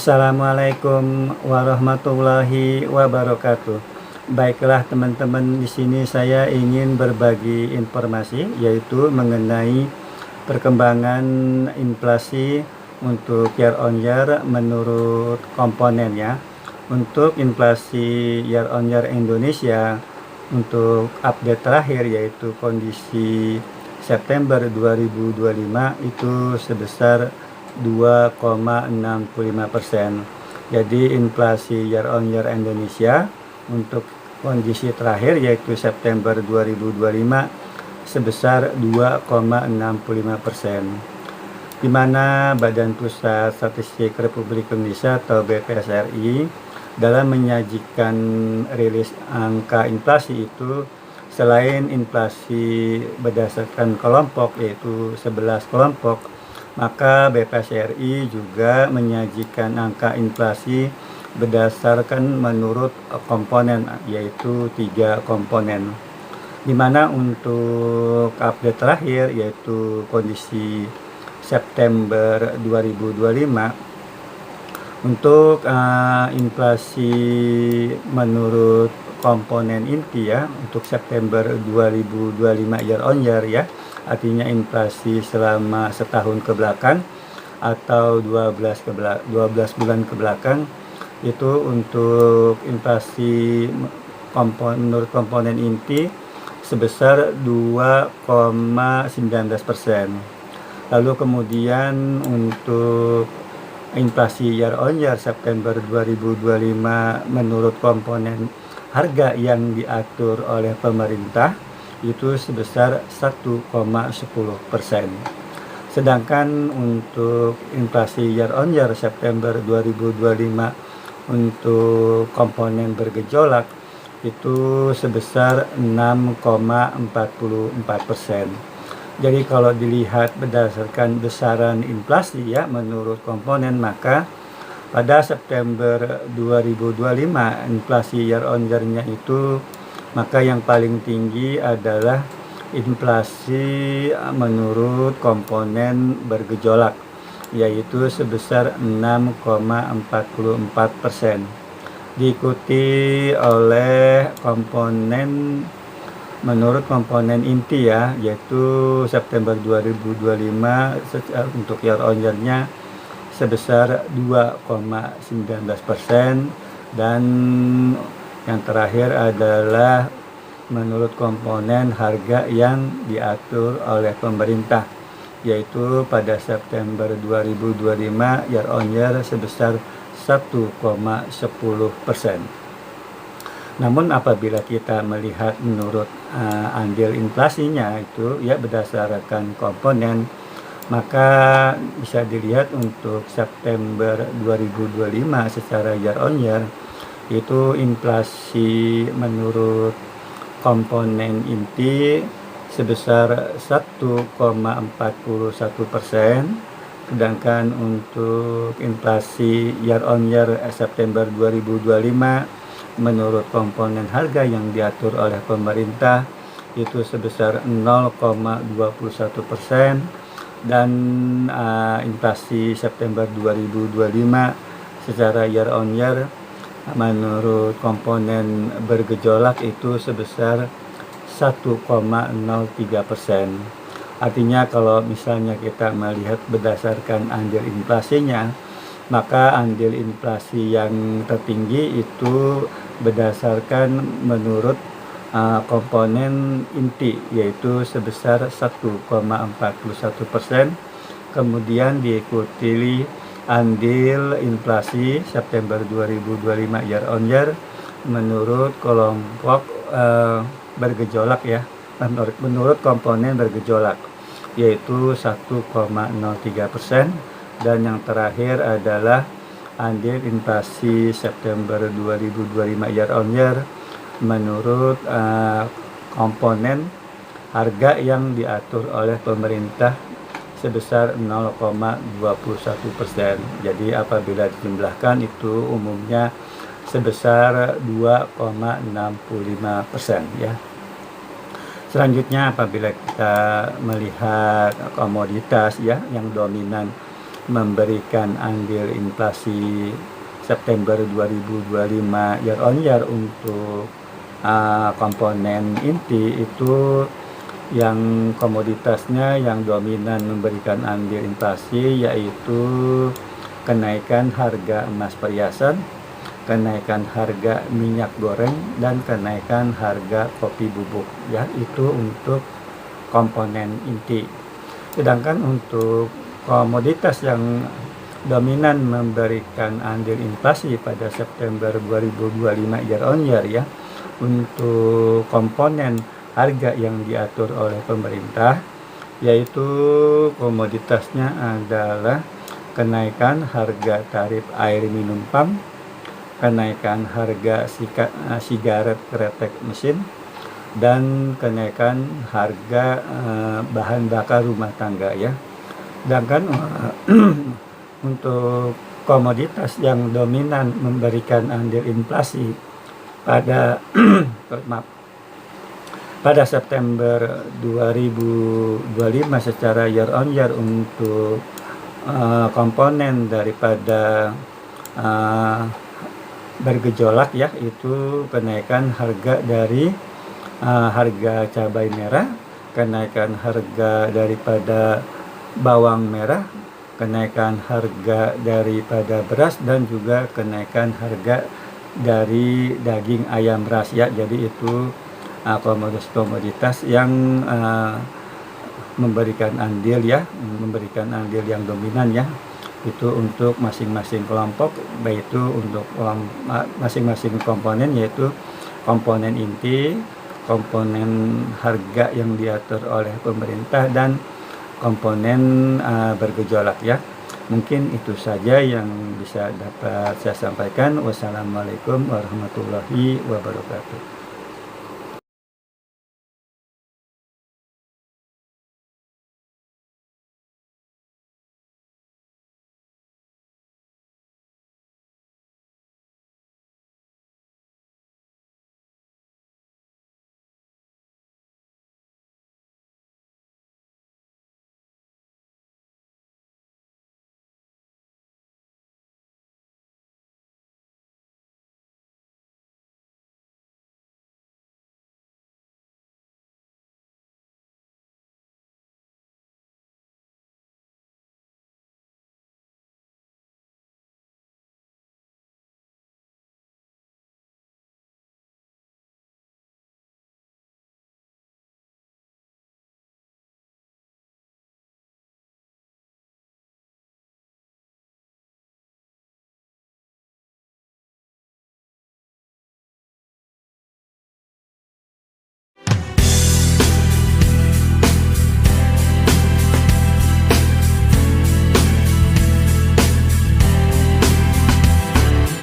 Assalamualaikum warahmatullahi wabarakatuh. Baiklah teman-teman, di sini saya ingin berbagi informasi yaitu mengenai perkembangan inflasi untuk year on year menurut komponen ya. Untuk inflasi year on year Indonesia untuk update terakhir yaitu kondisi September 2025 itu sebesar 2,65%. Jadi inflasi year on year Indonesia untuk kondisi terakhir yaitu September 2025 sebesar 2,65%. Di mana Badan Pusat Statistik Republik Indonesia atau BPS RI dalam menyajikan rilis angka inflasi itu, selain inflasi berdasarkan kelompok yaitu 11 kelompok, maka BPS RI juga menyajikan angka inflasi berdasarkan menurut komponen yaitu 3 komponen. Di mana untuk update terakhir yaitu kondisi September 2025 untuk inflasi menurut komponen inti ya untuk September 2025 year on year ya, artinya inflasi selama setahun ke belakang atau 12 bulan ke belakang, itu untuk inflasi menurut komponen inti sebesar 2,19%. Lalu kemudian untuk inflasi year on year September 2025 menurut komponen harga yang diatur oleh pemerintah itu sebesar 1,10%. Sedangkan untuk inflasi year on year September 2025 untuk komponen bergejolak itu sebesar 6,44%. Jadi kalau dilihat berdasarkan besaran inflasi ya menurut komponen, maka pada September 2025 inflasi year on year-nya itu, maka yang paling tinggi adalah inflasi menurut komponen bergejolak yaitu sebesar 6,44%. Diikuti oleh komponen menurut komponen inti ya, yaitu September 2025 untuk year on year-nya sebesar 2,19%, dan yang terakhir adalah menurut komponen harga yang diatur oleh pemerintah yaitu pada September 2025 year on year sebesar 1,10%. Namun apabila kita melihat menurut andil inflasinya itu ya berdasarkan komponen, maka bisa dilihat untuk September 2025 secara year on year itu inflasi menurut komponen inti sebesar 1,41%, sedangkan untuk inflasi year on year September 2025 menurut komponen harga yang diatur oleh pemerintah itu sebesar 0,21%, dan inflasi September 2025 secara year on year menurut komponen bergejolak itu sebesar 1,03%. Artinya kalau misalnya kita melihat berdasarkan andil inflasinya, maka andil inflasi yang tertinggi itu berdasarkan menurut komponen inti yaitu sebesar 1,41%. Kemudian diikuti andil inflasi September 2025 year on year menurut kelompok bergejolak ya, menurut komponen bergejolak yaitu 1,03%, dan yang terakhir adalah andil inflasi September 2025 year on year menurut komponen harga yang diatur oleh pemerintah sebesar 0,21%. Jadi apabila dijumlahkan itu umumnya sebesar 2,65% ya. Selanjutnya apabila kita melihat komoditas ya yang dominan memberikan andil inflasi September 2025 year on year untuk komponen inti itu, yang komoditasnya yang dominan memberikan andil inflasi yaitu kenaikan harga emas perhiasan, kenaikan harga minyak goreng, dan kenaikan harga kopi bubuk ya, itu untuk komponen inti. Sedangkan untuk komoditas yang dominan memberikan andil inflasi pada September 2025 year on year ya, untuk komponen harga yang diatur oleh pemerintah, yaitu komoditasnya adalah kenaikan harga tarif air minum PAM, kenaikan harga sigaret kretek mesin, dan kenaikan harga bahan bakar rumah tangga ya. Sedangkan untuk komoditas yang dominan memberikan andil inflasi pada pada September 2025 secara year on year untuk komponen daripada bergejolak ya, itu kenaikan harga dari harga cabai merah, kenaikan harga daripada bawang merah, kenaikan harga daripada beras, dan juga kenaikan harga dari daging ayam ras ya. Jadi itu komoditas-komoditas yang memberikan andil yang dominan ya, itu untuk masing-masing kelompok, yaitu untuk masing-masing komponen, yaitu komponen inti, komponen harga yang diatur oleh pemerintah, dan komponen bergejolak ya. Mungkin itu saja yang bisa dapat saya sampaikan. Wassalamualaikum warahmatullahi wabarakatuh.